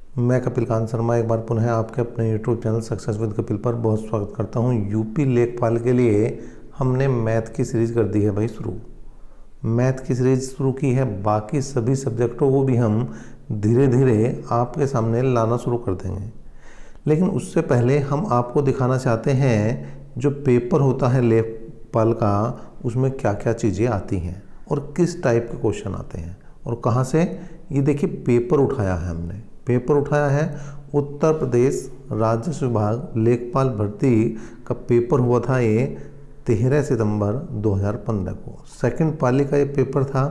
मैं कपिल कांत शर्मा एक बार पुनः आपके अपने YouTube channel success with Kapil पर बहुत स्वागत करता हूं। यूपी लेखपाल के लिए हमने मैथ की सीरीज़ कर दी है भाई शुरू। मैथ की सीरीज़ शुरू की है, बाकी सभी सब्जेक्टों को भी हम धीरे धीरे आपके सामने लाना शुरू कर देंगे। लेकिन उससे पहले हम आपको दिखाना चाहते हैं जो पेपर होता है लेखपाल का, उसमें क्या क्या चीज़ें आती हैं और किस टाइप के क्वेश्चन आते हैं और कहाँ से। ये देखिए पेपर उठाया है हमने, पेपर उठाया है उत्तर प्रदेश राजस्व विभाग लेखपाल भर्ती का पेपर हुआ था ये 13 सितंबर 2015 को। सेकंड पाली का ये पेपर था।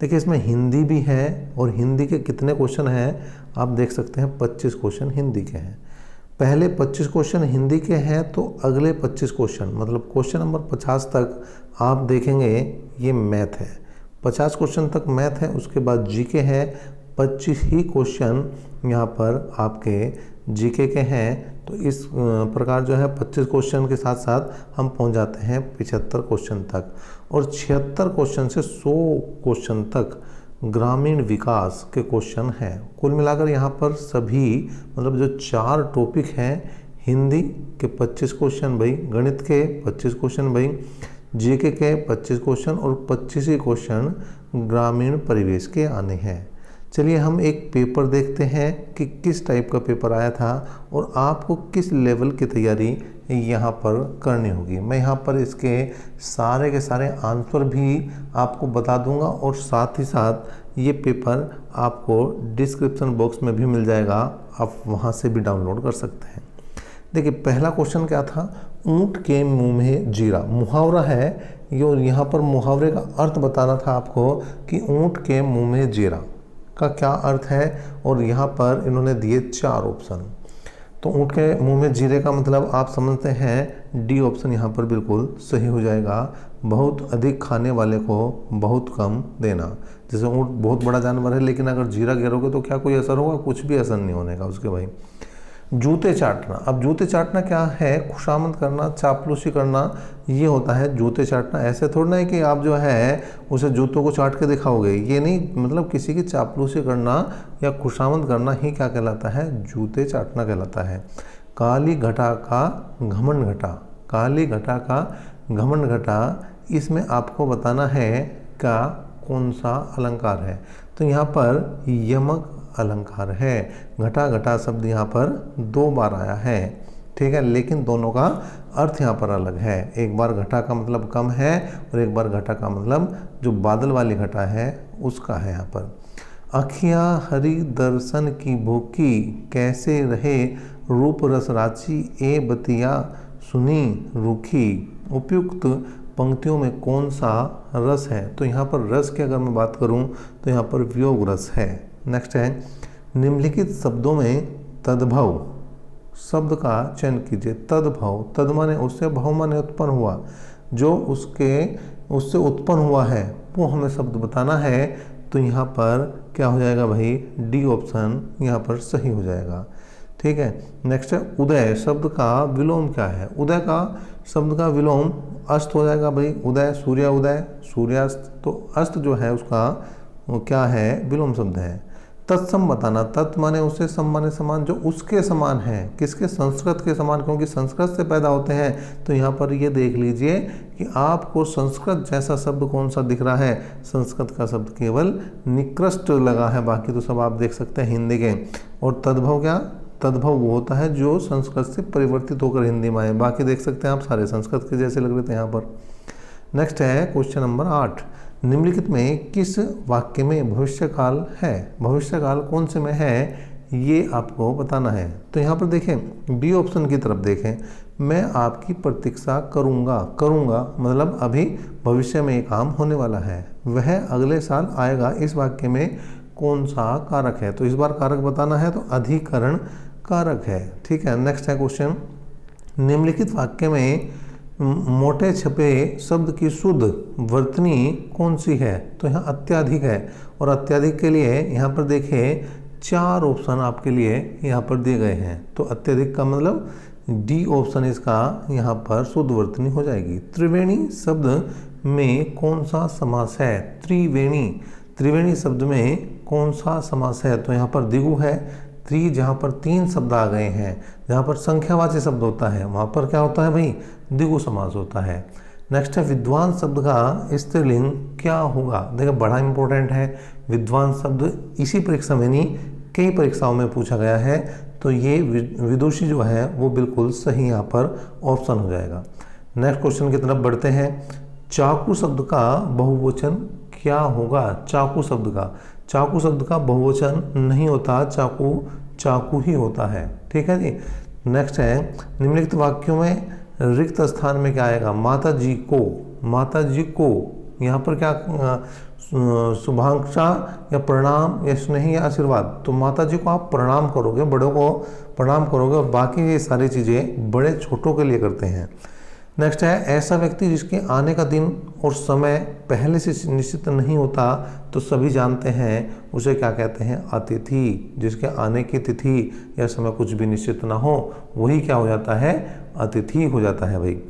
देखिए इसमें हिंदी भी है और हिंदी के कितने क्वेश्चन हैं आप देख सकते हैं, 25 क्वेश्चन हिंदी के हैं। पहले 25 क्वेश्चन हिंदी के हैं तो अगले 25 क्वेश्चन मतलब क्वेश्चन नंबर 50 तक आप देखेंगे ये मैथ है। 50 क्वेश्चन तक मैथ है, उसके बाद जीके है। 25 ही क्वेश्चन यहाँ पर आपके जीके के हैं। तो इस प्रकार जो है 25 क्वेश्चन के साथ साथ हम पहुँच जाते हैं 75 क्वेश्चन तक, और 76 क्वेश्चन से 100 क्वेश्चन तक ग्रामीण विकास के क्वेश्चन हैं। कुल मिलाकर यहाँ पर सभी मतलब जो 4 टॉपिक हैं, हिंदी के 25 क्वेश्चन भाई, गणित के 25 क्वेश्चन भाई, जीके के 25 क्वेश्चन और 25 ही क्वेश्चन ग्रामीण परिवेश के आने हैं। चलिए हम एक पेपर देखते हैं कि किस टाइप का पेपर आया था और आपको किस लेवल की तैयारी यहाँ पर करनी होगी। मैं यहाँ पर इसके सारे के सारे आंसर भी आपको बता दूंगा और साथ ही साथ ये पेपर आपको डिस्क्रिप्शन बॉक्स में भी मिल जाएगा, आप वहाँ से भी डाउनलोड कर सकते हैं। देखिए पहला क्वेश्चन क्या था, ऊँट के मुंह में जीरा। मुहावरा है ये, यहाँ पर मुहावरे का अर्थ बताना था आपको कि ऊँट के मुंह में जीरा का क्या अर्थ है, और यहाँ पर इन्होंने दिए 4 ऑप्शन। तो ऊँट के मुंह में जीरे का मतलब आप समझते हैं डी ऑप्शन यहाँ पर बिल्कुल सही हो जाएगा। बहुत अधिक खाने वाले को बहुत कम देना। जैसे ऊँट बहुत बड़ा जानवर है लेकिन अगर जीरा गिरोगे तो क्या कोई असर होगा? कुछ भी असर नहीं होने का उसके भाई। जूते चाटना, अब जूते चाटना क्या है? खुशामद करना, चापलूसी करना, ये होता है जूते चाटना। ऐसे थोड़ा ना है कि आप जो है उसे जूतों को चाट के दिखाओगे, ये नहीं, मतलब किसी की चापलूसी करना या खुशामद करना ही क्या कहलाता है? जूते चाटना कहलाता है। काली घटा का घमंड घटा, काली घटा का घमंड घटा, इसमें आपको बताना है क्या कौन सा अलंकार है। तो यहाँ पर यमक अलंकार है। घटा घटा शब्द यहाँ पर 2 बार आया है, ठीक है, लेकिन दोनों का अर्थ यहाँ पर अलग है। एक बार घटा का मतलब कम है और एक बार घटा का मतलब जो बादल वाली घटा है उसका है। यहाँ पर अखियाँ हरि दर्शन की भूखी, कैसे रहे रूप रस राची, ए बतिया सुनी रूखी। उपयुक्त पंक्तियों में कौन सा रस है? तो यहाँ पर रस की अगर मैं बात करूँ तो यहाँ पर वियोग रस है। नेक्स्ट है निम्नलिखित शब्दों में तद्भव शब्द का चयन कीजिए। तद्भव, तद माने उससे, भव माने उत्पन्न हुआ, जो उससे उत्पन्न हुआ है वो हमें शब्द बताना है। तो यहाँ पर क्या हो जाएगा भाई? डी ऑप्शन यहाँ पर सही हो जाएगा, ठीक है। नेक्स्ट है उदय शब्द का विलोम क्या है? उदय का शब्द का विलोम अस्त हो जाएगा भाई। उदय सूर्य उदय, सूर्यास्त, तो अस्त जो है उसका वो क्या है? विलोम शब्द है। तत्सम बताना, तत् माने उससे, सम माने समान, जो उसके समान है। किसके? संस्कृत के समान, क्योंकि संस्कृत से पैदा होते हैं। तो यहाँ पर ये देख लीजिए कि आपको संस्कृत जैसा शब्द कौन सा दिख रहा है। संस्कृत का शब्द केवल निकृष्ट लगा है, बाकी तो सब आप देख सकते हैं हिंदी के। और तद्भव क्या? तद्भव वो होता है जो संस्कृत से परिवर्तित होकर हिंदी में आए। बाकी देख सकते हैं आप सारे संस्कृत के जैसे लग रहे थे यहाँ पर। नेक्स्ट है क्वेश्चन नंबर 8, निम्नलिखित में किस वाक्य में भविष्यकाल है? भविष्यकाल कौन से में है ये आपको बताना है। तो यहाँ पर देखें बी ऑप्शन की तरफ देखें, मैं आपकी प्रतीक्षा करूँगा। करूँगा मतलब अभी भविष्य में ये काम होने वाला है, वह अगले साल आएगा। इस वाक्य में कौन सा कारक है? तो इस बार कारक बताना है, तो अधिकरण कारक है, ठीक है। नेक्स्ट है क्वेश्चन, निम्नलिखित वाक्य में मोटे छपे शब्द की शुद्ध वर्तनी कौन सी है? तो यहाँ अत्याधिक है, और अत्याधिक के लिए यहाँ पर देखिए 4 ऑप्शन आपके लिए यहाँ पर दिए गए हैं। तो अत्याधिक का मतलब डी ऑप्शन इसका यहाँ पर शुद्ध वर्तनी हो जाएगी। त्रिवेणी शब्द में कौन सा समास है? त्रिवेणी, त्रिवेणी शब्द में कौन सा समास है? तो यहाँ पर दिगु है, 3 जहाँ पर 3 शब्द आ गए हैं, जहाँ पर संख्यावाची शब्द होता है वहाँ पर क्या होता है भाई, द्विगु समास होता है। नेक्स्ट है विद्वान शब्द का स्त्रीलिंग क्या होगा। देखिए बड़ा इंपॉर्टेंट है, विद्वान शब्द इसी परीक्षा में नहीं कई परीक्षाओं में पूछा गया है, तो ये विदुषी जो है वो बिल्कुल सही यहाँ पर ऑप्शन हो जाएगा। नेक्स्ट क्वेश्चन की तरफ बढ़ते हैं। चाकू शब्द का बहुवचन क्या होगा। चाकू शब्द का बहुवचन नहीं होता, चाकू ही होता है। ठीक है जी। नेक्स्ट है निम्नलिखित वाक्यों में रिक्त स्थान में क्या आएगा। माता जी को यहाँ पर क्या शुभाकांक्षा या प्रणाम या स्नेह या आशीर्वाद, तो माता जी को आप प्रणाम करोगे, बड़ों को प्रणाम करोगे, और बाकी ये सारी चीज़ें बड़े छोटों के लिए करते हैं। नेक्स्ट है ऐसा व्यक्ति जिसके आने का दिन और समय पहले से निश्चित नहीं होता तो सभी जानते हैं उसे क्या कहते हैं, अतिथि। जिसके आने की तिथि या समय कुछ भी निश्चित ना हो वही क्या हो जाता है, अतिथि हो जाता है भाई।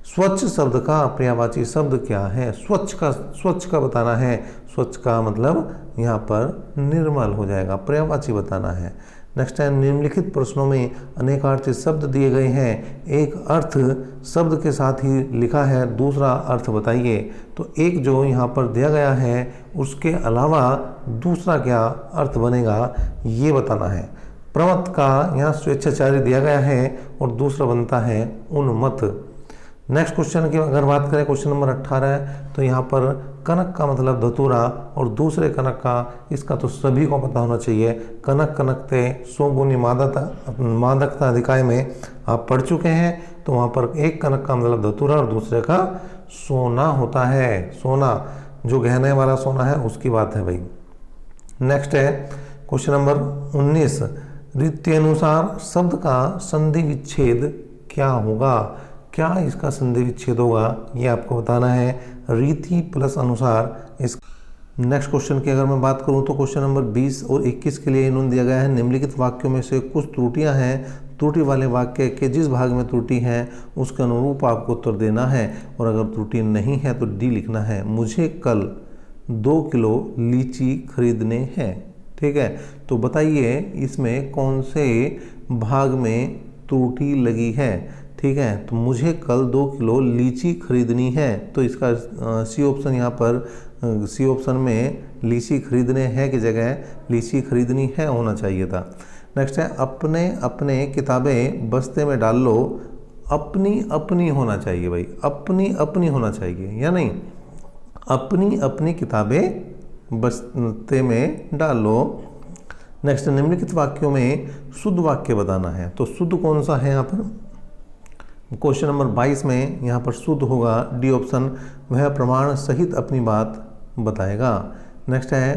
स्वच्छ शब्द का पर्यायवाची शब्द क्या है। स्वच्छ का बताना है, स्वच्छ का मतलब यहाँ पर निर्मल हो जाएगा, पर्यायवाची बताना है। नेक्स्ट है निम्नलिखित प्रश्नों में अनेकार्थी शब्द दिए गए हैं, एक अर्थ शब्द के साथ ही लिखा है, दूसरा अर्थ बताइए। तो एक जो यहाँ पर दिया गया है उसके अलावा दूसरा क्या अर्थ बनेगा ये बताना है। प्रमत्त का यहाँ स्वेच्छाचारी दिया गया है और दूसरा बनता है उन्मत्त। नेक्स्ट क्वेश्चन की अगर बात करें, क्वेश्चन नंबर 18 है, तो यहाँ पर कनक का मतलब धतूरा और दूसरे कनक का, इसका तो सभी को पता होना चाहिए। कनक कनकते सोगुनी मादकता अधिकाय में आप पढ़ चुके हैं, तो वहाँ पर एक कनक का मतलब धतूरा और दूसरे का सोना होता है। सोना जो गहने वाला सोना है उसकी बात है भाई। नेक्स्ट है क्वेश्चन नंबर 19, रीति अनुसार शब्द का संधि विच्छेद क्या होगा। क्या इसका संधि विच्छेद होगा ये आपको बताना है, रीति प्लस अनुसार। इस नेक्स्ट क्वेश्चन की अगर मैं बात करूं तो क्वेश्चन नंबर 20 और 21 के लिए इन्होंने दिया गया है निम्नलिखित वाक्यों में से कुछ त्रुटियां हैं, त्रुटि वाले वाक्य के जिस भाग में त्रुटि है उसके अनुरूप आपको उत्तर देना है, और अगर त्रुटि नहीं है तो डी लिखना है। मुझे कल 2 किलो लीची खरीदने हैं। ठीक है, तो बताइए इसमें कौन से भाग में त्रुटि लगी है। ठीक है, तो मुझे कल 2 किलो लीची खरीदनी है, तो इसका सी ऑप्शन यहाँ पर सी ऑप्शन में लीची खरीदने हैं की जगह लीची खरीदनी है होना चाहिए था। नेक्स्ट है अपने अपने किताबें बस्ते में डाल लो, अपनी अपनी होना चाहिए भाई, अपनी अपनी होना चाहिए या नहीं, अपनी अपनी किताबें बस्ते में डाल लो। नेक्स्ट निम्नलिखित वाक्यों में शुद्ध वाक्य बताना है, तो शुद्ध कौन सा है यहाँ पर। क्वेश्चन नंबर 22 में यहाँ पर शुद्ध होगा डी ऑप्शन, वह प्रमाण सहित अपनी बात बताएगा। नेक्स्ट है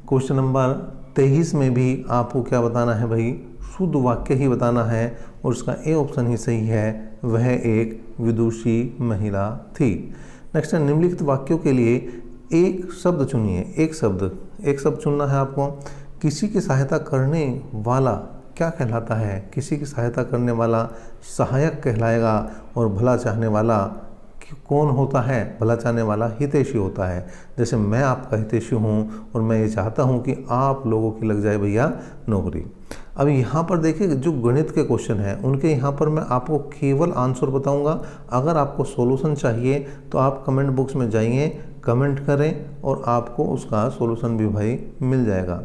क्वेश्चन नंबर 23 में भी आपको क्या बताना है भाई, शुद्ध वाक्य ही बताना है, और उसका ए ऑप्शन ही सही है, वह एक विदुषी महिला थी। नेक्स्ट है निम्नलिखित वाक्यों के लिए एक शब्द चुनिए, एक शब्द चुनना है आपको। किसी की सहायता करने वाला क्या कहलाता है, किसी की सहायता करने वाला सहायक कहलाएगा, और भला चाहने वाला कौन होता है, भला चाहने वाला हितैषी होता है। जैसे मैं आपका हितैषी हूँ और मैं ये चाहता हूँ कि आप लोगों की लग जाए भैया नौकरी। अब यहाँ पर देखिए जो गणित के क्वेश्चन हैं उनके यहाँ पर मैं आपको केवल आंसर बताऊँगा। अगर आपको सॉल्यूशन चाहिए तो आप कमेंट बॉक्स में जाइए, कमेंट करें और आपको उसका सॉल्यूशन भी भाई मिल जाएगा।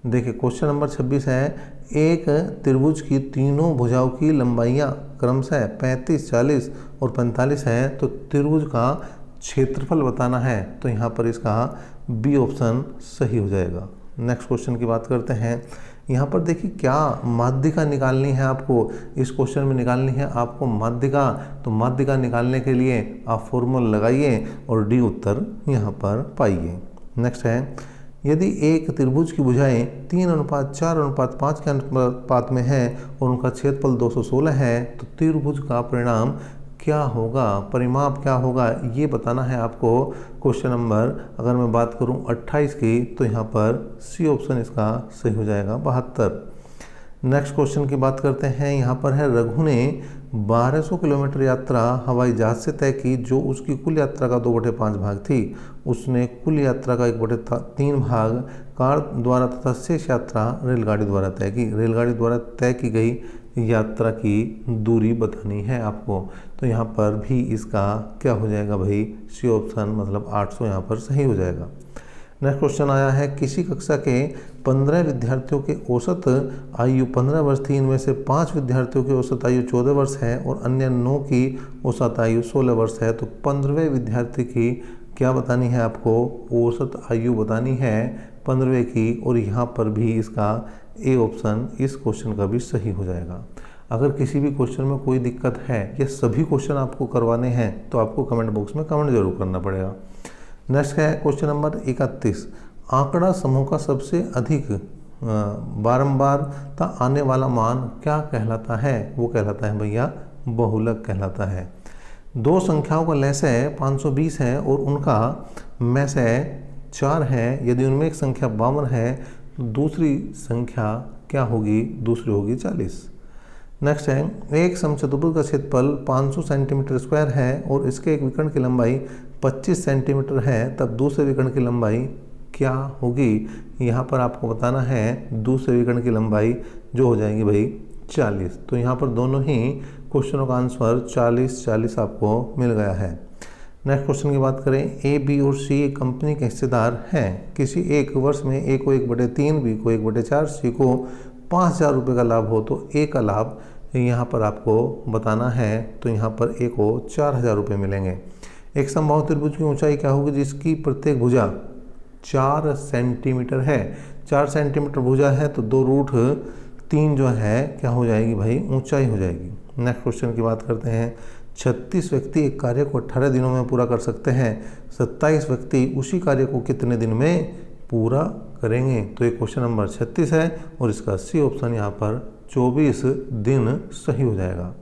देखिए क्वेश्चन नंबर 26 है, एक त्रिभुज की तीनों भुजाओं की लंबाइयाँ क्रमशः 35, 40 और 45 है, तो त्रिभुज का क्षेत्रफल बताना है, तो यहाँ पर इसका बी ऑप्शन सही हो जाएगा। नेक्स्ट क्वेश्चन की बात करते हैं। यहाँ पर देखिए क्या माध्यिका निकालनी है आपको, इस क्वेश्चन में निकालनी है आपको माध्यिका, तो माध्यिका निकालने के लिए आप फॉर्मूला लगाइए और डी उत्तर यहाँ पर पाइए। नेक्स्ट है यदि एक त्रिभुज की भुजाएं 3:4:5 के अनुपात में है और उनका क्षेत्रफल 216 है, तो त्रिभुज का परिणाम क्या होगा, परिमाप क्या होगा ये बताना है आपको। क्वेश्चन नंबर अगर मैं बात करूं 28 की, तो यहाँ पर सी ऑप्शन इसका सही हो जाएगा 72। नेक्स्ट क्वेश्चन की बात करते हैं। यहाँ पर है रघु ने 1200 किलोमीटर यात्रा हवाई जहाज से तय की जो उसकी कुल यात्रा का 2/5 भाग थी। उसने कुल यात्रा का 1/3 भाग कार द्वारा तथा शेष यात्रा रेलगाड़ी द्वारा तय की। रेलगाड़ी द्वारा तय की गई यात्रा की दूरी बतानी है आपको। तो यहाँ पर भी इसका क्या हो जाएगा भाई, सी ऑप्शन मतलब 800 यहाँ पर सही हो जाएगा। नेक्स्ट क्वेश्चन आया है, किसी कक्षा के 15 विद्यार्थियों के औसत आयु 15 वर्ष थी। इनमें से 5 विद्यार्थियों की औसत आयु 14 वर्ष है और अन्य 9 की औसत आयु 16 वर्ष है। तो 15वें विद्यार्थी की क्या बतानी है आपको, औसत आयु बतानी है 15वें की, और यहाँ पर भी इसका ए ऑप्शन इस क्वेश्चन का भी सही हो जाएगा। अगर किसी भी क्वेश्चन में कोई दिक्कत है या सभी क्वेश्चन आपको करवाने हैं तो आपको कमेंट बॉक्स में कमेंट जरूर करना पड़ेगा। नेक्स्ट है क्वेश्चन नंबर 31, आंकड़ा समूह का सबसे अधिक बारंबारता आने वाला मान क्या कहलाता है? वो कहलाता है भैया बहुलक कहलाता है। दो संख्याओं का लसाअ 520 है और उनका में से 4 है। यदि उनमें एक संख्या 52 है तो दूसरी संख्या क्या होगी, दूसरी होगी 40। नेक्स्ट है, एक समचतुर्भुज का क्षेत्रफल 500 सेंटीमीटर स्क्वायर है और इसके एक विकर्ण की लंबाई 25 सेंटीमीटर है, तब दूसरे विकर्ण की लंबाई क्या होगी? यहाँ पर आपको बताना है दूसरे विकर्ण की लंबाई जो हो जाएगी भाई 40। तो यहाँ पर दोनों ही क्वेश्चनों का आंसर 40-40 आपको मिल गया है। नेक्स्ट क्वेश्चन की बात करें, ए, बी और सी एक कंपनी के हिस्सेदार हैं। किसी एक वर्ष में ए को 1/3, बी को 1/4, सी को 5,000 रुपये का लाभ हो तो ए का लाभ यहाँ पर आपको बताना है। तो यहाँ पर ए को 4,000 रुपये मिलेंगे। एक समबाहु त्रिभुज की ऊंचाई क्या होगी जिसकी प्रत्येक भुजा 4 सेंटीमीटर है। 4 सेंटीमीटर भुजा है तो 2√3 जो है क्या हो जाएगी भाई, ऊंचाई हो जाएगी। नेक्स्ट क्वेश्चन की बात करते हैं, 36 व्यक्ति एक कार्य को 18 दिनों में पूरा कर सकते हैं। 27 व्यक्ति उसी कार्य को कितने दिन में पूरा करेंगे? तो ये क्वेश्चन नंबर 36 है और इसका सी ऑप्शन यहाँ पर 24 दिन सही हो जाएगा।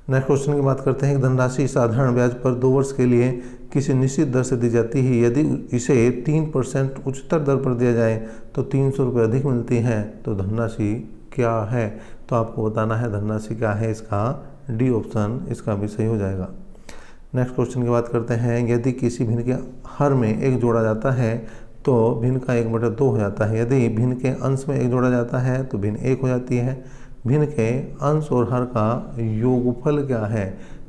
नेक्स्ट क्वेश्चन की बात करते हैं, एक धनराशि साधारण ब्याज पर 2 वर्ष के लिए किसी निश्चित दर से दी जाती है। यदि इसे 3% उच्चतर दर पर दिया जाए तो 300 रुपये अधिक मिलती है। तो धनराशि क्या है? तो आपको बताना है धनराशि क्या है, इसका डी ऑप्शन इसका भी सही हो जाएगा। नेक्स्ट क्वेश्चन की बात करते हैं, यदि किसी भिन्न के हर में 1 जोड़ा जाता है तो भिन्न का 1/2 हो जाता है। यदि भिन्न के अंश में 1 जोड़ा जाता है तो भिन्न 1 हो जाती है। भिन्न के अंश और हर का योगफल क्या है?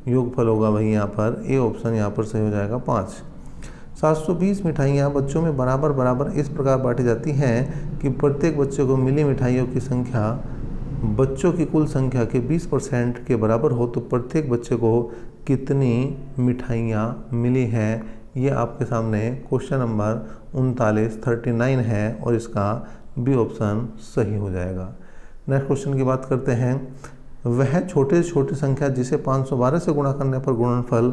योगफल होगा भाई यहाँ पर ए ऑप्शन यहाँ पर सही हो जाएगा 5। 720 मिठाइयाँ बच्चों में बराबर बराबर इस प्रकार बांटी जाती हैं कि प्रत्येक बच्चे को मिली मिठाइयों की संख्या बच्चों की कुल संख्या के 20% के बराबर हो तो प्रत्येक बच्चे को कितनी मिठाइयाँ मिली हैं? ये आपके सामने क्वेश्चन नंबर 39 है और इसका बी ऑप्शन सही हो जाएगा। नेक्स्ट क्वेश्चन की बात करते हैं, वह छोटे से छोटी संख्या जिसे 512 से गुणा करने पर गुणनफल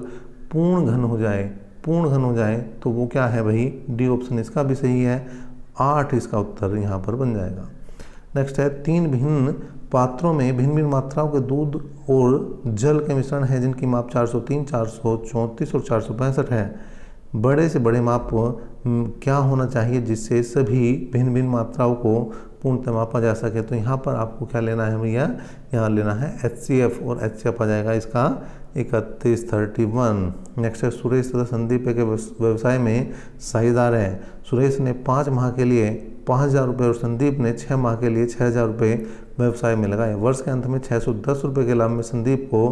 पूर्ण घन हो जाए तो वो क्या है भाई, डी ऑप्शन इसका भी सही है। 8 इसका उत्तर यहाँ पर बन जाएगा। नेक्स्ट है, 3 भिन्न पात्रों में भिन्न भिन्न मात्राओं के दूध और जल के मिश्रण है जिनकी माप 403, 434 और 465 है। बड़े से बड़े माप क्या होना चाहिए जिससे सभी भिन्न भिन्न मात्राओं को पूर्णतः मापा जा सके? तो यहाँ पर आपको क्या लेना है भैया, यहाँ लेना है HCF और HCF आ जाएगा इसका 3131। नेक्स्ट है, सुरेश तथा संदीप के व्यवसाय में साझेदार हैं। सुरेश ने 5 माह के लिए 5,000 रुपये और संदीप ने 6 माह के लिए 6,000 रुपये व्यवसाय में लगाए। वर्ष के अंत में 610 रुपये के लाभ में संदीप को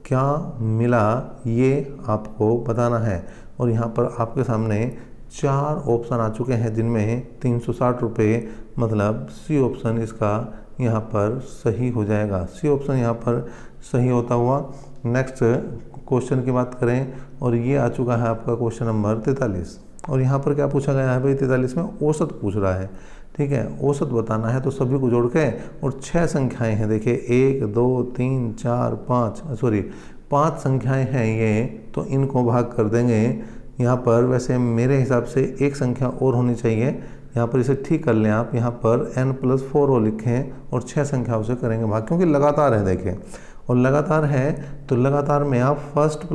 क्या मिला, ये आपको बताना है। और यहाँ पर आपके सामने 4 ऑप्शन आ चुके हैं जिनमें 360 रुपये मतलब सी ऑप्शन इसका यहाँ पर सही हो जाएगा। सी ऑप्शन यहाँ पर सही होता हुआ नेक्स्ट क्वेश्चन की बात करें और ये आ चुका है आपका क्वेश्चन नंबर 43। और यहाँ पर क्या पूछा गया है भाई, 43 में औसत पूछ रहा है। ठीक है, औसत बताना है तो सभी को जोड़ के, और 6 संख्याएं हैं देखिए, 1 2 3 4 5 संख्याएं हैं ये, तो इनको भाग कर देंगे। यहाँ पर वैसे मेरे हिसाब से एक संख्या और होनी चाहिए, यहाँ पर इसे ठीक कर लें आप। यहाँ पर n+4 लिखें और 6 संख्याओं से करेंगे भाग, क्योंकि लगातार है देखिए, और लगातार है तो लगातार में आप फर्स्ट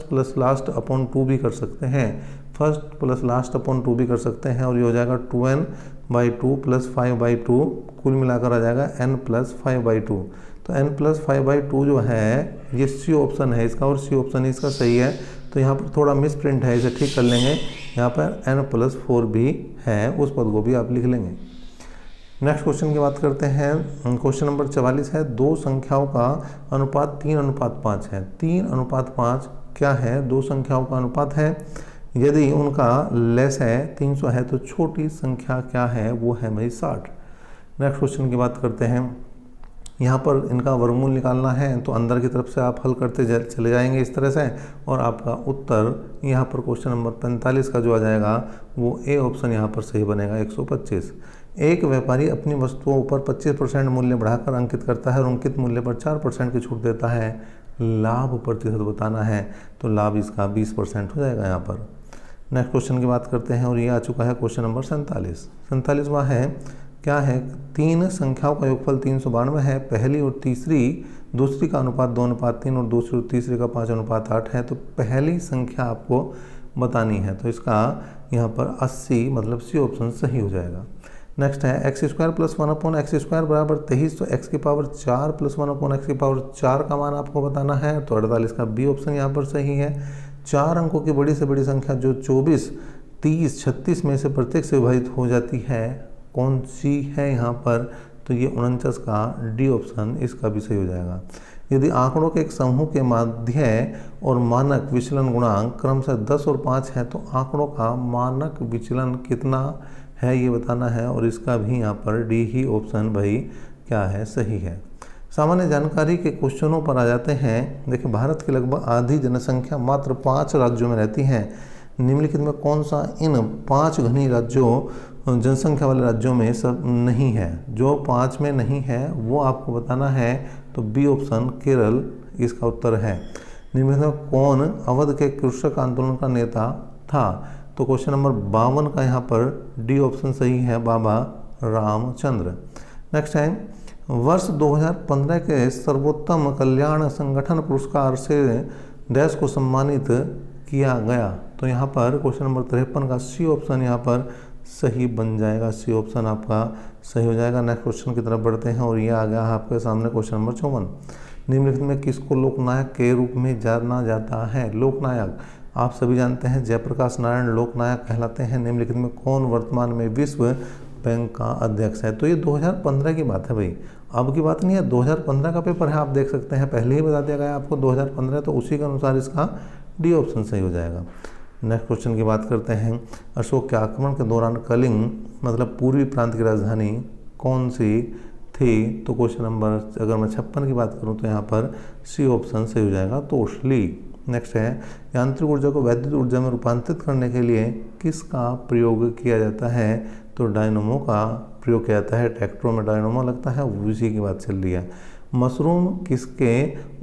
प्लस लास्ट अपॉन 2 भी कर सकते हैं। फर्स्ट प्लस लास्ट अपॉन 2 भी कर सकते हैं और ये हो जाएगा 2n/2 + 5/2, कुल मिलाकर आ जाएगा n+5/2। तो n+5/2 जो है ये सी ऑप्शन है इसका, और सी ऑप्शन इसका सही है। तो यहाँ पर थोड़ा मिस प्रिंट है, इसे ठीक कर लेंगे। यहाँ पर n+4 भी है, उस पद को भी आप लिख लेंगे। नेक्स्ट क्वेश्चन की बात करते हैं। क्वेश्चन नंबर 44 है, दो संख्याओं का अनुपात 3:5 है। 3:5 क्या है? दो संख्याओं का अनुपात है। यदि उनका लेस है 300 है तो छोटी संख्या क्या है? वो है भाई 60। नेक्स्ट क्वेश्चन की बात करते हैं। यहाँ पर इनका वर्गमूल निकालना है, तो अंदर की तरफ से आप हल करते चले जाएंगे इस तरह से, और आपका उत्तर यहाँ पर क्वेश्चन नंबर 45 का जो आ जाएगा वो ए ऑप्शन यहाँ पर सही बनेगा, 125। एक व्यापारी अपनी वस्तुओं पर 25% मूल्य बढ़ाकर अंकित करता है और अंकित मूल्य पर 4% की छूट देता है। लाभ प्रतिशत बताना है, तो लाभ इसका 20% हो जाएगा यहाँ पर। नेक्स्ट क्वेश्चन की बात करते हैं, और ये आ चुका है क्वेश्चन नंबर 47वां है। क्या है? तीन संख्याओं का योगफल 392 है। पहली और दूसरी का अनुपात 2:3 और दूसरी और तीसरी का 5:8 है। तो पहली संख्या आपको बतानी है, तो इसका यहाँ पर 80 मतलब सी ऑप्शन सही हो जाएगा। नेक्स्ट है x² + 1/x² बराबर 23, तो x⁴ + 1/x⁴ का मान आपको बताना है, तो 48 का बी ऑप्शन यहाँ पर सही है। 4 अंकों की बड़ी से बड़ी संख्या जो 24, 30, 36 में से प्रत्येक से विभाजित हो जाती है, कौन सी है यहाँ पर? तो ये 49 का डी ऑप्शन इसका भी सही हो जाएगा। यदि आंकड़ों के एक समूह के माध्य और मानक विचलन गुणांक क्रमशः 10 और 5 है, तो आंकड़ों का मानक विचलन कितना है ये बताना है, और इसका भी यहाँ पर डी ही ऑप्शन भाई क्या है? सही है। सामान्य जानकारी के क्वेश्चनों पर आ जाते हैं। देखिए, भारत की लगभग आधी जनसंख्या मात्र 5 राज्यों में रहती है। निम्नलिखित में कौन सा इन 5 घनी राज्यों जनसंख्या वाले राज्यों में सब नहीं है? जो 5 में नहीं है वो आपको बताना है, तो बी ऑप्शन केरल इसका उत्तर है। निम्नलिखित में कौन अवध के कृषक आंदोलन का नेता था? तो क्वेश्चन नंबर 52 का यहाँ पर डी ऑप्शन सही है, बाबा रामचंद्र। नेक्स्ट है, वर्ष 2015 के सर्वोत्तम कल्याण संगठन पुरस्कार से डैश को सम्मानित किया गया। तो यहाँ पर क्वेश्चन नंबर 53 का सी ऑप्शन यहाँ पर सही बन जाएगा, सी ऑप्शन आपका सही हो जाएगा। नेक्स्ट क्वेश्चन की तरफ बढ़ते हैं, और ये आ गया है आपके सामने क्वेश्चन नंबर 54। निम्नलिखित में किसको लोकनायक के रूप में जाना जाता है? लोकनायक आप सभी जानते हैं जयप्रकाश नारायण लोकनायक कहलाते हैं। निम्नलिखित में कौन वर्तमान में विश्व बैंक का अध्यक्ष है? तो ये 2015 की बात है भाई, अब की बात नहीं है। 2015 का पेपर है, आप देख सकते हैं, पहले ही बता दिया गया आपको 2015, तो उसी के अनुसार इसका डी ऑप्शन सही हो जाएगा। नेक्स्ट क्वेश्चन की बात करते हैं। अशोक के आक्रमण के दौरान कलिंग मतलब पूर्वी प्रांत की राजधानी कौन सी थी? तो क्वेश्चन नंबर अगर मैं 56 की बात करूँ तो यहाँ पर सी ऑप्शन सही हो जाएगा, तोशली। नेक्स्ट है, यांत्रिक ऊर्जा को वैद्युत ऊर्जा में रूपांतरित करने के लिए किसका प्रयोग किया जाता है? तो डायनमो का प्रयोग किया जाता है। ट्रैक्टरों में डायनमो लगता है, उसी की बात चल रही है। मशरूम किसके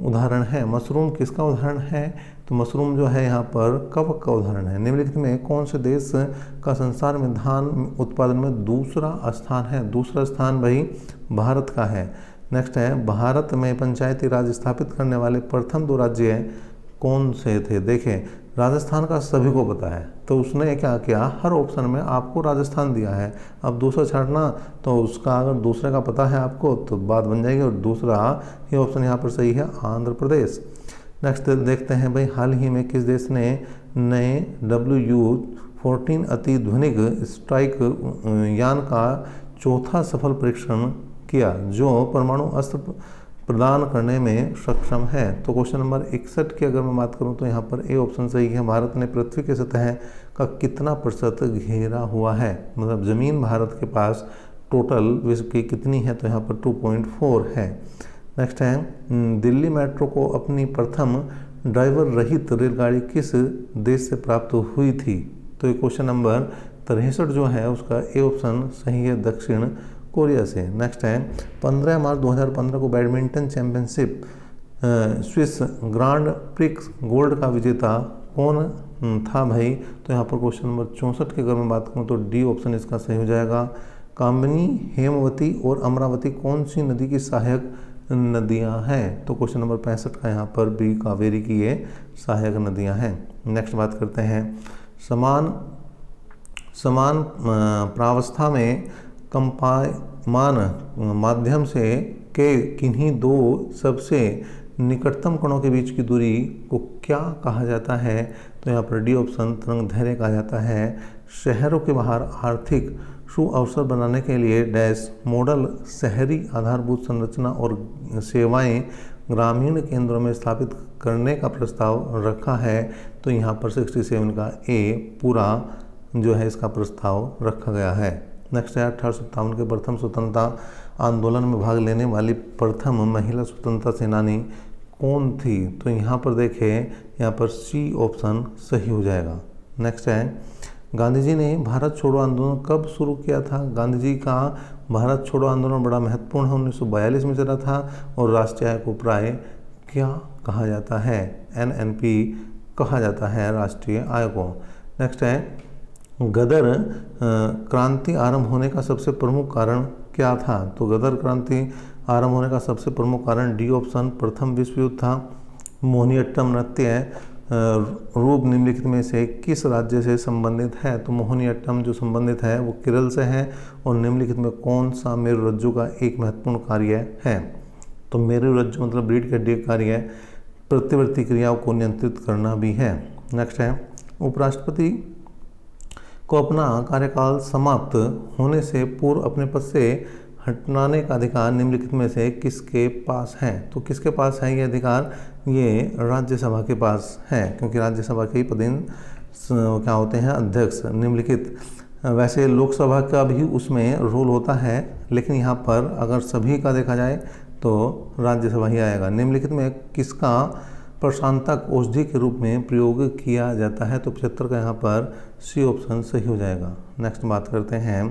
उदाहरण है? मशरूम किसका उदाहरण है? तो मशरूम जो है यहाँ पर कवक का उदाहरण है। निम्नलिखित में कौन से देश का संसार में धान उत्पादन में दूसरा स्थान है? दूसरा स्थान भाई भारत का है। नेक्स्ट है, भारत में पंचायती राज स्थापित करने वाले प्रथम 2 राज्य कौन से थे? देखें, राजस्थान का सभी को पता है, तो उसने क्या किया, हर ऑप्शन में आपको राजस्थान दिया है। अब दूसरा छाड़ना, तो उसका अगर दूसरे का पता है आपको तो बात बन जाएगी, और दूसरा ये ऑप्शन यहाँ पर सही है, आंध्र प्रदेश। नेक्स्ट देखते हैं भाई, हाल ही में किस देश ने नए WU-14 अतिध्वनिक स्ट्राइक यान का चौथा सफल परीक्षण किया, जो परमाणु अस्त्र प्रदान करने में सक्षम है? तो क्वेश्चन नंबर 61 की अगर मैं बात करूं तो यहाँ पर ए ऑप्शन सही है। भारत ने पृथ्वी की सतह का कितना % घेरा हुआ है? मतलब ज़मीन भारत के पास टोटल विश्व की कितनी है? तो यहाँ पर 2.4 है। नेक्स्ट है, दिल्ली मेट्रो को अपनी प्रथम ड्राइवर रहित रेलगाड़ी किस देश से प्राप्त हुई थी? तो ये क्वेश्चन नंबर 63 जो है उसका ए ऑप्शन सही है, दक्षिण कोरिया से। नेक्स्ट है, 15 मार्च 2015 को badminton championship Swiss grand prix gold का विजेता कौन था भाई? तो यहाँ पर क्वेश्चन नंबर 64 की अगर मैं बात करूँ तो डी ऑप्शन इसका सही हो जाएगा। कामनी, हेमवती और अमरावती कौन सी नदी की सहायक नदियाँ हैं? तो क्वेश्चन नंबर 65 का यहाँ पर बी कावेरी की ये सहायक नदियाँ हैं। नेक्स्ट बात करते हैं, समान प्रावस्था में कंपायमान माध्यम से के किन्हीं 2 सबसे निकटतम कणों के बीच की दूरी को क्या कहा जाता है? तो यहाँ पर डी ऑप्शन तरंग दैर्घ्य कहा जाता है। शहरों के बाहर आर्थिक सुअवसर बनाने के लिए डैश मॉडल शहरी आधारभूत संरचना और सेवाएं ग्रामीण केंद्रों में स्थापित करने का प्रस्ताव रखा है। तो यहाँ पर 67 का ए पूरा जो है इसका प्रस्ताव रखा गया है। नेक्स्ट है 1857 के प्रथम स्वतंत्रता आंदोलन में भाग लेने वाली प्रथम महिला स्वतंत्रता सेनानी कौन थी? तो यहाँ पर देखें, यहाँ पर सी ऑप्शन सही हो जाएगा। नेक्स्ट है गांधी जी ने भारत छोड़ो आंदोलन कब शुरू किया था? गांधी जी का भारत छोड़ो आंदोलन बड़ा महत्वपूर्ण है, 1942 में चला था और राष्ट्रीय आयोग को प्राय क्या कहा जाता है? NNP कहा जाता है राष्ट्रीय आयोग को। नेक्स्ट है गदर क्रांति आरंभ होने का सबसे प्रमुख कारण क्या था? तो गदर क्रांति आरंभ होने का सबसे प्रमुख कारण डी ऑप्शन प्रथम विश्व युद्ध था। मोहिनीअट्टम नृत्य रूप निम्नलिखित में से किस राज्य से संबंधित है? तो मोहिनीअट्टम जो संबंधित है वो केरल से है। और निम्नलिखित में कौन सा मेरुरज्जु का एक महत्वपूर्ण कार्य है? तो मेरुरज्जु मतलब रीढ़ की हड्डी का कार्य प्रतिवर्ती क्रियाओं को नियंत्रित करना भी है। नेक्स्ट है उपराष्ट्रपति को अपना कार्यकाल समाप्त होने से पूर्व अपने पद से हटाने का अधिकार निम्नलिखित में से किसके पास है? तो किसके पास है ये अधिकार? ये राज्यसभा के पास है, क्योंकि राज्यसभा के ही पदेन क्या होते हैं? अध्यक्ष। निम्नलिखित वैसे लोकसभा का भी उसमें रोल होता है, लेकिन यहाँ पर अगर सभी का देखा जाए तो राज्यसभा ही आएगा। निम्नलिखित में किसका प्रशांतक औषधि के रूप में प्रयोग किया जाता है? तो 75 का यहाँ पर सी ऑप्शन सही हो जाएगा। नेक्स्ट बात करते हैं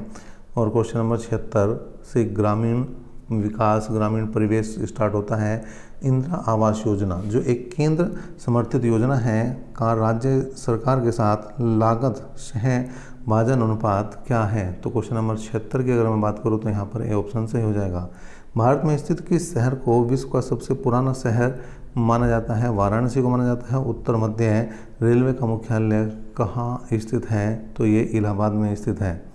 और क्वेश्चन नंबर 76 से ग्रामीण विकास ग्रामीण परिवेश स्टार्ट होता है। इंदिरा आवास योजना जो एक केंद्र समर्थित योजना है का राज्य सरकार के साथ लागत सहभाजन अनुपात क्या है? तो क्वेश्चन नंबर 76 की अगर मैं बात करूँ तो यहाँ पर ए ऑप्शन सही हो जाएगा। भारत में स्थित किस शहर को विश्व का सबसे पुराना शहर माना जाता है? वाराणसी को माना जाता है। उत्तर मध्य रेलवे का मुख्यालय कहाँ स्थित है? तो ये इलाहाबाद में स्थित है।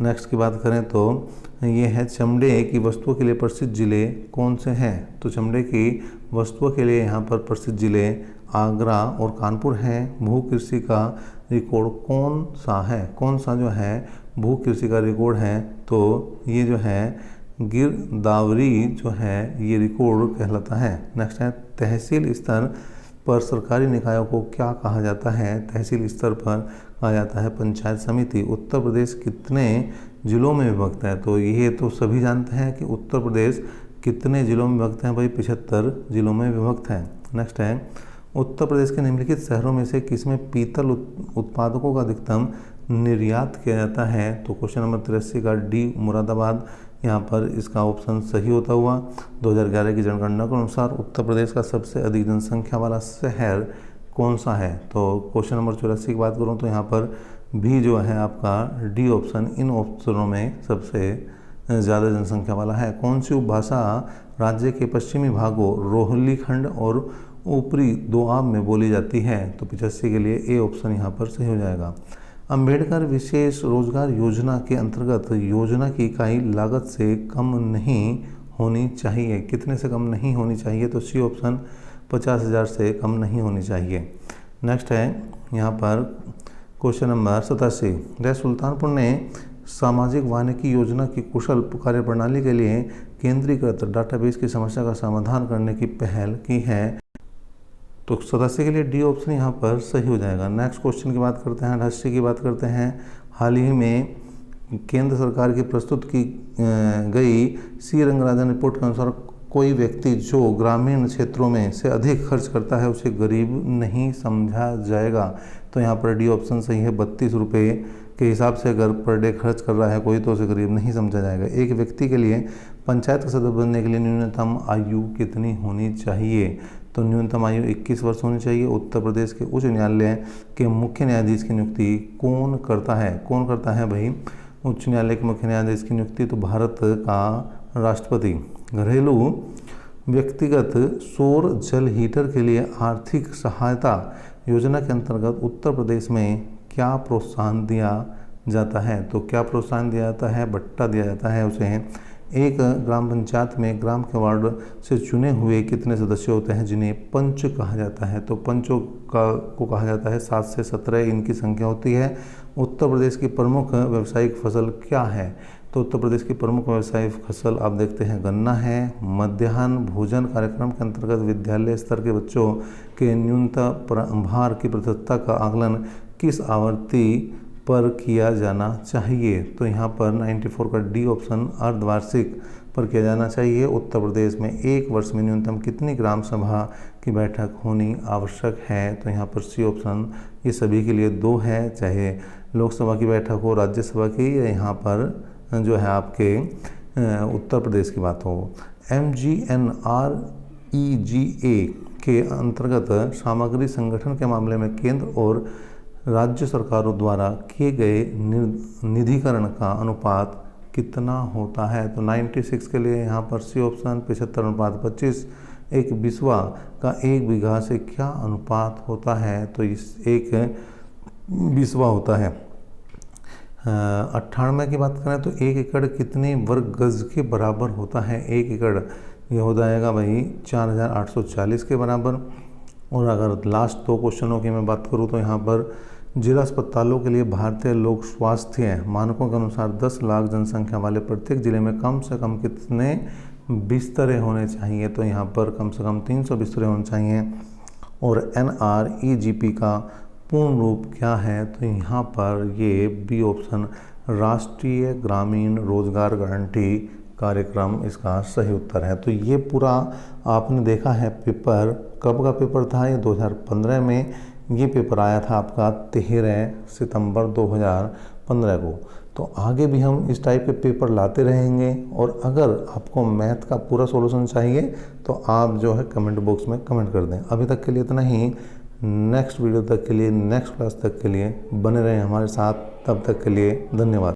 नेक्स्ट की बात करें तो ये है चमड़े की वस्तुओं के लिए प्रसिद्ध जिले कौन से हैं? तो चमड़े की वस्तुओं के लिए यहाँ पर प्रसिद्ध जिले आगरा और कानपुर हैं। भू कृषि का रिकॉर्ड कौन सा है? कौन सा जो है भू कृषि का रिकॉर्ड है? तो ये जो है गिरदावरी जो है ये रिकॉर्ड कहलाता है। नेक्स्ट है तहसील स्तर पर सरकारी निकायों को क्या कहा जाता है? तहसील स्तर पर कहा जाता है पंचायत समिति। उत्तर प्रदेश कितने जिलों में विभक्त है? तो ये तो सभी जानते हैं कि उत्तर प्रदेश कितने जिलों में विभक्त है भाई? 75 जिलों में विभक्त है। नेक्स्ट है उत्तर प्रदेश के निम्नलिखित शहरों में से किसमें पीतल उत्पादकों का अधिकतम निर्यात किया जाता है? तो क्वेश्चन नंबर 83 का डी मुरादाबाद यहाँ पर इसका ऑप्शन सही होता हुआ। 2011 की जनगणना के अनुसार उत्तर प्रदेश का सबसे अधिक जनसंख्या वाला शहर कौन सा है? तो क्वेश्चन नंबर 84 की बात करूँ तो यहाँ पर भी जो है आपका डी ऑप्शन इन ऑप्शनों में सबसे ज़्यादा जनसंख्या वाला है। कौन सी उपभाषा राज्य के पश्चिमी भागों रोहलीखंड और ऊपरी दोआब में बोली जाती है? तो 85 के लिए ए ऑप्शन यहाँ पर सही हो जाएगा। अंबेडकर विशेष रोजगार योजना के अंतर्गत योजना की इकाई लागत से कम नहीं होनी चाहिए। कितने से कम नहीं होनी चाहिए? तो सी ऑप्शन 50,000 से कम नहीं होनी चाहिए। नेक्स्ट है यहाँ पर क्वेश्चन नंबर 87 द सुल्तानपुर ने सामाजिक वानिकी योजना की कुशल कार्यप्रणाली के लिए केंद्रीकृत डाटाबेस की समस्या का समाधान करने की पहल की है। तो 87 के लिए डी ऑप्शन यहाँ पर सही हो जाएगा। नेक्स्ट क्वेश्चन की बात करते हैं, 88 की बात करते हैं। हाल ही में केंद्र सरकार की प्रस्तुत की गई सी रंगराजन रिपोर्ट के अनुसार कोई व्यक्ति जो ग्रामीण क्षेत्रों में से अधिक खर्च करता है उसे गरीब नहीं समझा जाएगा। तो यहाँ पर डी ऑप्शन सही है। 32 रुपये के हिसाब से अगर पर डे खर्च कर रहा है कोई तो उसे गरीब नहीं समझा जाएगा। एक व्यक्ति के लिए पंचायत का सदस्य बनने के लिए न्यूनतम आयु कितनी होनी चाहिए? तो न्यूनतम आयु 21 वर्ष होनी चाहिए। उत्तर प्रदेश के उच्च न्यायालय के मुख्य न्यायाधीश की नियुक्ति कौन करता है? कौन करता है भाई उच्च न्यायालय के मुख्य न्यायाधीश की नियुक्ति? तो भारत का राष्ट्रपति। घरेलू व्यक्तिगत सौर जल हीटर के लिए आर्थिक सहायता योजना के अंतर्गत उत्तर प्रदेश में क्या प्रोत्साहन दिया जाता है? तो क्या प्रोत्साहन दिया जाता है? भट्टा दिया जाता है उसे। एक ग्राम पंचायत में ग्राम के वार्ड से चुने हुए कितने सदस्य होते हैं जिन्हें पंच कहा जाता है? तो पंचों को कहा जाता है 7 से 17 इनकी संख्या होती है। उत्तर प्रदेश की प्रमुख व्यावसायिक फसल क्या है? तो उत्तर प्रदेश की प्रमुख व्यावसायिक फसल आप देखते हैं गन्ना है। मध्याह्न भोजन कार्यक्रम के अंतर्गत विद्यालय स्तर के बच्चों के न्यूनतम भार की प्रतिशतता का आकलन किस आवृत्ति पर किया जाना चाहिए? तो यहाँ पर 94 का डी ऑप्शन अर्धवार्षिक पर किया जाना चाहिए। उत्तर प्रदेश में एक वर्ष में न्यूनतम कितनी ग्राम सभा की बैठक होनी आवश्यक है? तो यहाँ पर सी ऑप्शन ये सभी के लिए 2 है, चाहे लोकसभा की बैठक हो, राज्यसभा की, या यहाँ पर जो है आपके उत्तर प्रदेश की बात हो। MGNREGA के अंतर्गत सामग्री संगठन के मामले में केंद्र और राज्य सरकारों द्वारा किए गए निधिकरण का अनुपात कितना होता है? तो 96 के लिए यहाँ पर सी ऑप्शन 75:25। एक बिस्वा का 1 बीघा से क्या अनुपात होता है? तो इस 1 बिस्वा होता है 98 की बात करें तो 1 एकड़ कितने वर्ग गज के बराबर होता है? 1 एकड़ ये हो जाएगा भाई 4840 के बराबर। और अगर लास्ट 2 क्वेश्चनों की मैं बात करूं तो यहाँ पर जिला अस्पतालों के लिए भारतीय लोक स्वास्थ्य मानकों के अनुसार 10 लाख जनसंख्या वाले प्रत्येक जिले में कम से कम कितने बिस्तरे होने चाहिए? तो यहाँ पर कम से कम 300 बिस्तरे होने चाहिए। और NREGP का पूर्ण रूप क्या है? तो यहाँ पर ये बी ऑप्शन राष्ट्रीय ग्रामीण रोजगार गारंटी कार्यक्रम इसका सही उत्तर है। तो ये पूरा आपने देखा है। पेपर कब का पेपर था? ये 2015 में ये पेपर आया था आपका 13 सितंबर 2015 को। तो आगे भी हम इस टाइप के पेपर लाते रहेंगे। और अगर आपको मैथ का पूरा सॉल्यूशन चाहिए तो आप जो है कमेंट बॉक्स में कमेंट कर दें। अभी तक के लिए इतना ही। नेक्स्ट वीडियो तक के लिए, नेक्स्ट क्लास तक के लिए बने रहें हमारे साथ। तब तक के लिए धन्यवाद।